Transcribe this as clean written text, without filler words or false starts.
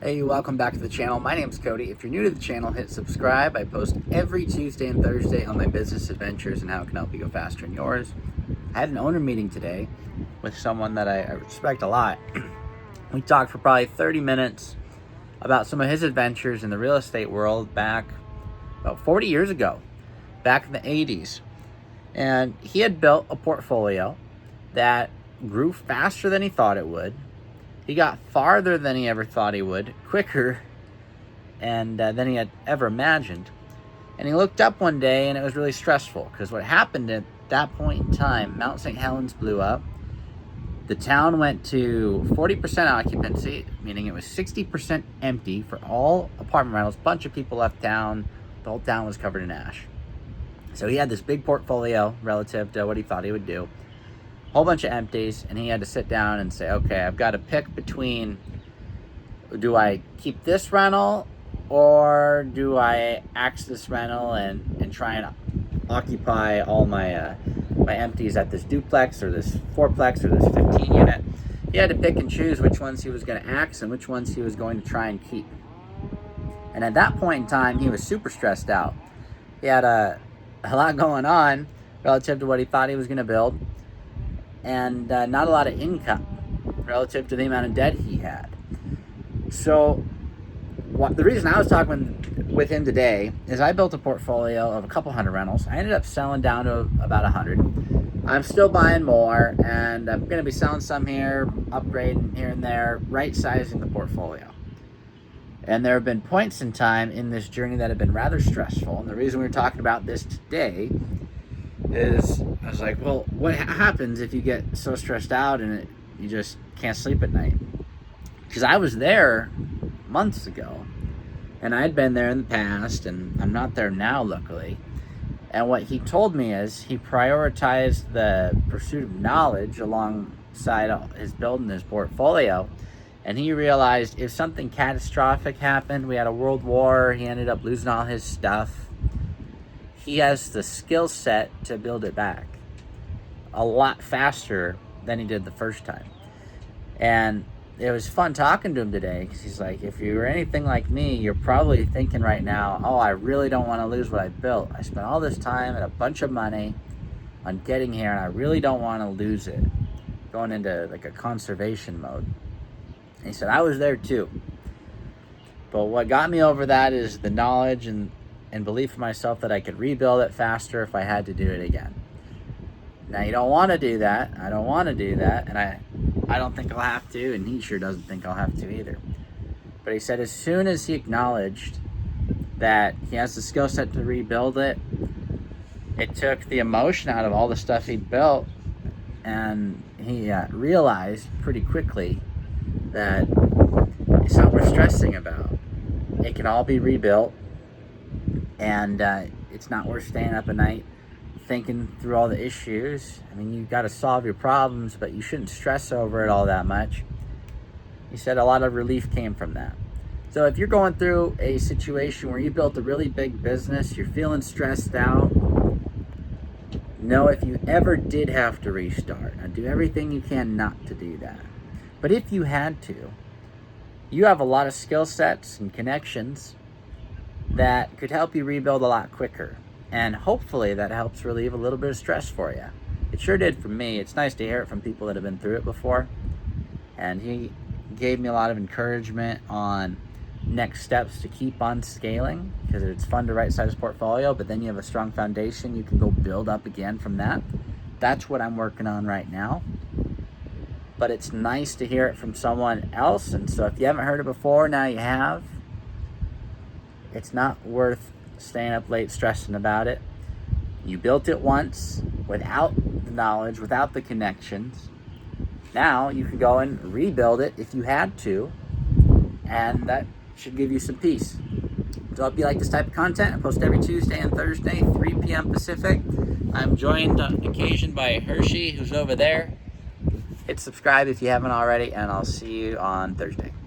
Hey, welcome back to the channel. My name's Cody. If you're new to the channel, hit subscribe. I post every Tuesday and Thursday on my business adventures and how it can help you go faster in yours. I had an owner meeting today with someone that I respect a lot. We talked for probably 30 minutes about some of his adventures in the real estate world back about 40 years ago, back in the 80s. And he had built a portfolio that grew faster than he thought it would. He got farther than he ever thought he would, quicker and than he had ever imagined. And he looked up one day and it was really stressful because what happened at that point in time, Mount St. Helens blew up. The town went to 40% occupancy, meaning it was 60% empty for all apartment rentals. A bunch of people left town. The whole town was covered in ash. So he had this big portfolio relative to what he thought he would do. Whole bunch of empties, and he had to sit down and say, okay, I've got to pick between, do I keep this rental or do I axe this rental and try and occupy all my my empties at this duplex or this fourplex or this 15 unit. He had to pick and choose which ones he was going to axe and which ones he was going to try and keep. And at that point in time, he was super stressed out. He had a lot going on relative to what he thought he was going to build, and not a lot of income relative to the amount of debt he had. So the reason I was talking with him today is I built a portfolio of a couple hundred rentals. I ended up selling down to about 100. I'm still buying more, and I'm going to be selling some here, upgrading here and there, right-sizing the portfolio. And there have been points in time in this journey that have been rather stressful. And the reason we're talking about this today is I was like, well, what happens if you get so stressed out and you just can't sleep at night? Because I was there months ago, and I had been there in the past, and I'm not there now, luckily. And what he told me is he prioritized the pursuit of knowledge alongside his building his portfolio. And he realized if something catastrophic happened, we had a world war, he ended up losing all his stuff, he has the skill set to build it back a lot faster than he did the first time. And it was fun talking to him today because he's like, if you were anything like me, you're probably thinking right now, oh, I really don't want to lose what I built. I spent all this time and a bunch of money on getting here, and I really don't want to lose it. Going into like a conservation mode. And he said, I was there too. But what got me over that is the knowledge and belief in myself that I could rebuild it faster if I had to do it again. Now, you don't want to do that. I don't want to do that. And I don't think I'll have to. And he sure doesn't think I'll have to either. But he said as soon as he acknowledged that he has the skill set to rebuild it, it took the emotion out of all the stuff he'd built. And he realized pretty quickly that it's not worth stressing about. It can all be rebuilt. And it's not worth staying up at night thinking through all the issues. I mean, you've got to solve your problems, but you shouldn't stress over it all that much. He said a lot of relief came from that. So if you're going through a situation where you built a really big business, you're feeling stressed out, know if you ever did have to restart, now do everything you can not to do that. But if you had to, you have a lot of skill sets and connections that could help you rebuild a lot quicker. And hopefully that helps relieve a little bit of stress for you. It sure did for me. It's nice to hear it from people that have been through it before. And he gave me a lot of encouragement on next steps to keep on scaling, because it's fun to right-size portfolio, but then you have a strong foundation. You can go build up again from that. That's what I'm working on right now. But it's nice to hear it from someone else. And so if you haven't heard it before, now you have. It's not worth staying up late stressing about it. You built it once without the knowledge, without the connections. Now you can go and rebuild it if you had to, and that should give you some peace. So I hope you like this type of content. I post every Tuesday and Thursday, 3 p.m. Pacific. I'm joined on occasion by Hershey, who's over there. Hit subscribe if you haven't already, and I'll see you on Thursday.